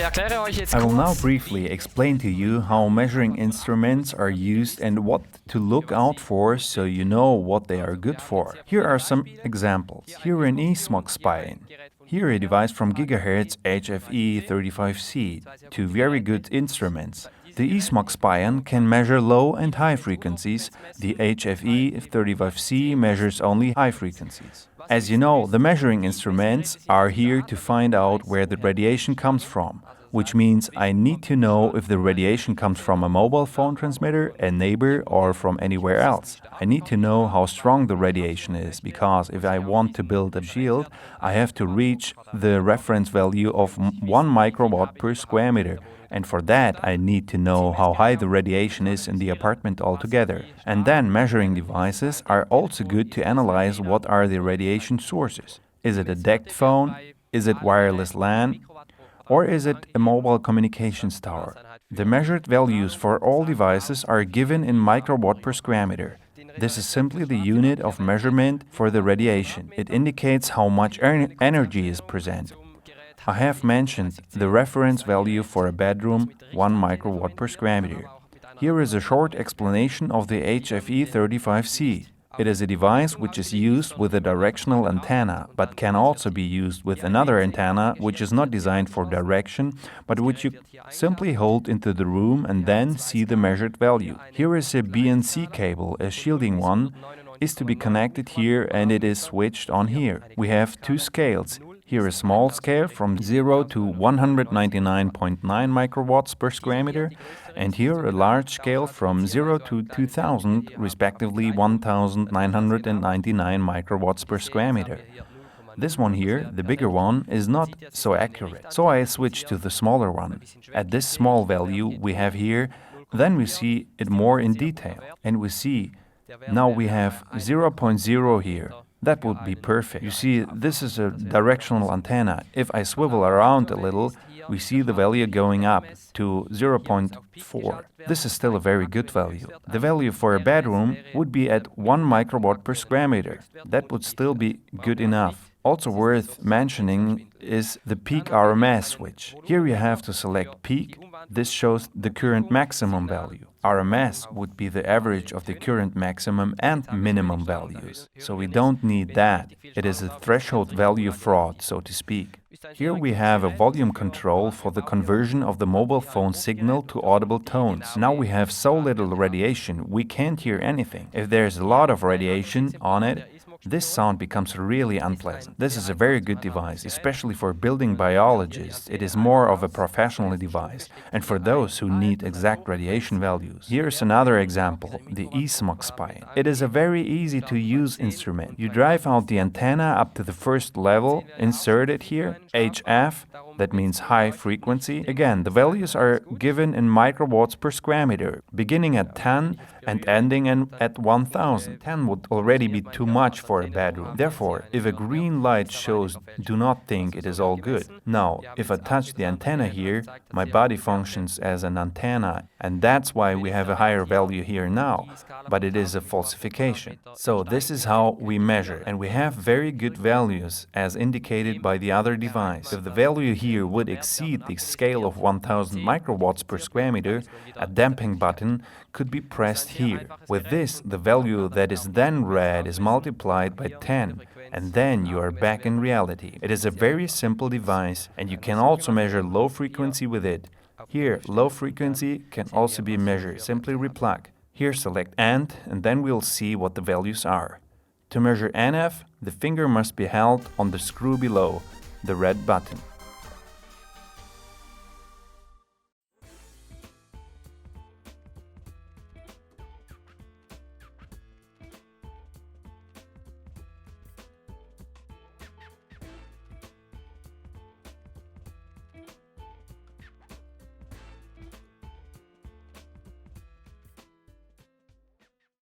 I will now briefly explain to you how measuring instruments are used and what to look out for so you know what they are good for. Here are some examples. Here an eSmog Spion. Here a device from Gigahertz HFE 35C, two very good instruments. The eSmog Spion can measure low and high frequencies. The HFE 35C measures only high frequencies. As you know, the measuring instruments are here to find out where the radiation comes from, which means I need to know if the radiation comes from a mobile phone transmitter, a neighbor, or from anywhere else. I need to know how strong the radiation is, because if I want to build a shield, I have to reach the reference value of 1 microwatt per square meter. And for that, I need to know how high the radiation is in the apartment altogether. And then measuring devices are also good to analyze what are the radiation sources. Is it a DECT phone? Is it wireless LAN? Or is it a mobile communications tower? The measured values for all devices are given in microwatt per square meter. This is simply the unit of measurement for the radiation. It indicates how much energy is present. I have mentioned the reference value for a bedroom, 1 microwatt per square meter. Here is a short explanation of the HFE 35C. It is a device which is used with a directional antenna, but can also be used with another antenna which is not designed for direction, but which you simply hold into the room and then see the measured value. Here is a BNC cable, a shielding one, is to be connected here and it is switched on here. We have two scales. Here a small scale from 0 to 199.9 microwatts per square meter, and here a large scale from 0 to 2000, respectively 1999 microwatts per square meter. This one here, the bigger one, is not so accurate, so I switched to the smaller one. At this small value we have here, then we see it more in detail, and we see now we have 0.0 here. That would be perfect. You see, this is a directional antenna. If I swivel around a little, we see the value going up to 0.4. This is still a very good value. The value for a bedroom would be at 1 microwatt per square meter. That would still be good enough. Also worth mentioning is the peak RMS switch. Here you have to select peak. This shows the current maximum value. RMS would be the average of the current maximum and minimum values. So we don't need that. It is a threshold value fraud, so to speak. Here we have a volume control for the conversion of the mobile phone signal to audible tones. Now we have so little radiation, we can't hear anything. If there's a lot of radiation on it, this sound becomes really unpleasant. This is a very good device, especially for building biologists. It is more of a professional device, and for those who need exact radiation values. Here's another example, the eSmog Spion. It is a very easy to use instrument. You drive out the antenna up to the first level, insert it here, HF, that means high frequency. Again, the values are given in microwatts per square meter, beginning at 10 and ending at 1000. 10 would already be too much for a bedroom. Therefore, if a green light shows, do not think it is all good. Now, if I touch the antenna here, my body functions as an antenna, and that's why we have a higher value here now, but it is a falsification. So this is how we measure, and we have very good values as indicated by the other device. If the value here would exceed the scale of 1000 microwatts per square meter, a damping button could be pressed here. With this, the value that is then read is multiplied by 10, and then you are back in reality. It is a very simple device, and you can also measure low frequency with it. Here, low frequency can also be measured. Simply replug. Here select AND, and then we'll see what the values are. To measure NF, the finger must be held on the screw below, the red button.